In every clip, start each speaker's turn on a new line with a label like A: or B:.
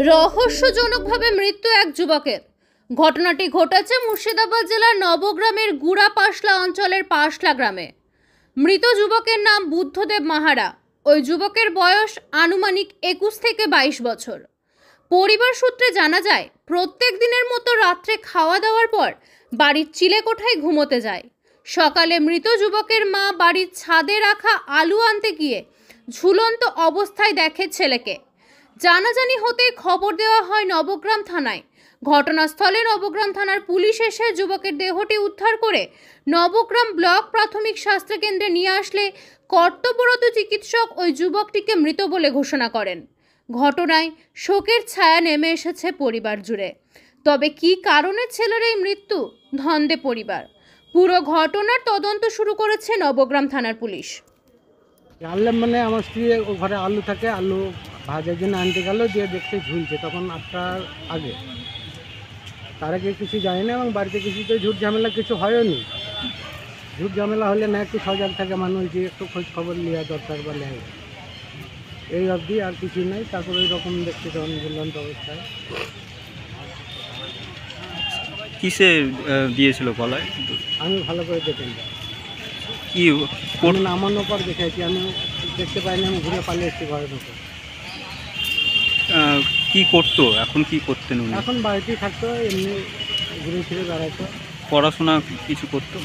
A: রহস্যজনকভাবে মৃত্যু এক যুবকের। ঘটনাটি ঘটেছে মুর্শিদাবাদ জেলার নবগ্রামের গুড়াপাশলা অঞ্চলের পাশলা গ্রামে। মৃত যুবকের নাম বুদ্ধদেব মাহারা। ওই যুবকের বয়স আনুমানিক 21 থেকে 22 বছর। পরিবার সূত্রে জানা যায়, প্রত্যেক দিনের মতো রাত্রে খাওয়া দাওয়ার পর বাড়ির চিলেকোঠায় ঘুমোতে যায়। সকালে মৃত যুবকের মা বাড়ির ছাদে রাখা আলু আনতে গিয়ে ঝুলন্ত অবস্থায় দেখে ছেলেকে। জানাজানি হতেই খবর দেওয়া হয় নবগ্রাম থানায়। ঘটনাস্থলে নবগ্রাম থানার পুলিশ এসে যুবকের দেহটি উদ্ধার করে নবগ্রাম ব্লক প্রাথমিক স্বাস্থ্য কেন্দ্রে নিয়ে আসলে কর্তব্যরত চিকিৎসক ওই যুবকটিকে মৃত বলে ঘোষণা করেন। ঘটনায় শোকের ছায়া নেমে এসেছে পরিবার জুড়ে। তবে কী কারণে ছেলের এই মৃত্যু ধন্দে পরিবার। পুরো ঘটনার তদন্ত শুরু করেছে নবগ্রাম থানার পুলিশ।
B: জানলাম মানে আমার স্ত্রী ও ঘরে আলু থাকে, আলু ভাজার জন্য আনতে গেল, দিয়ে দেখতে ঝুলছে তখন 8টার আগে। তার আগে কিছু জানি না এবং বাড়িতে কিছু তো ঝুট ঝামেলা কিছু হয়নি। ঝুট ঝামেলা হলে না একটু সজাগ থাকে মানুষ, যে একটু খোঁজ খবর নেওয়া দরকার বা নেয়, এই অবধি আর কিছু নেই। তারপর ওই রকম দেখতে তখন ঝুলন্ত অবস্থায়।
C: কিসে দিয়েছিল গলায়?
B: আমি ভালো করে দেখেন
C: কি
B: নামানোর পর দেখেছি, আমি দেখতে পাইনি, আমি ঘুরে পালিয়ে এসেছি ঘরের উপর।
C: কি করতো এখন? কি করতেন উনি?
B: এখন বাড়িতেই থাকতো, এমনি ঘুরে ফিরে বেড়াতো।
C: পড়াশোনা কিছু করতো?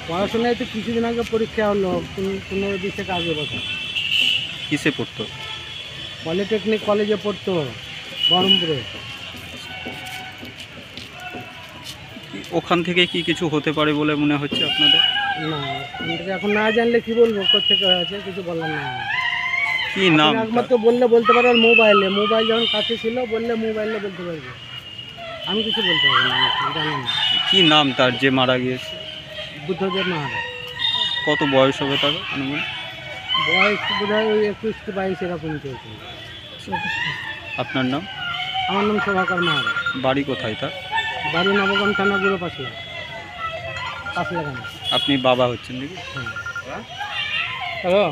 B: পড়াশোনায় তো কিছুদিন আগে পরীক্ষা হলো, 15-20 থেকে আগে বছর।
C: কিসে পড়তো?
B: পলিটেকনিক কলেজে পড়তো, বহরমপুরে।
C: ওখান থেকে কি কিছু হতে পারে বলে মনে হচ্ছে আপনাদের?
B: না, ওখান থেকে এখন না জানলে কি বলবো, কোথেকে হয়েছে কিছু বলার না।
C: কি নাম?
B: একমাত্র বলতে পারো মোবাইল যখন কাছে ছিল, বললে মোবাইলে বলতে পারবো। আমি কিছু বলতে পারবো না, জানি না।
C: কি নাম তার যে মারা গিয়েছে?
B: বুদ্ধদেব মাহারা।
C: কত বয়স হবে তার অনুমান?
B: বয়স বোধ হয় 21 কি 22 এরকম চলছে।
C: আপনার নাম?
B: আমার নাম শোভাকর মাহারা।
C: বাড়ি কোথায় তার?
B: বাড়ি নবগ্রাম থানা গুড়াপাশলা গ্রামে।
C: আপনি বাবা হচ্ছেন নাকি?
B: হ্যাঁ। হ্যালো।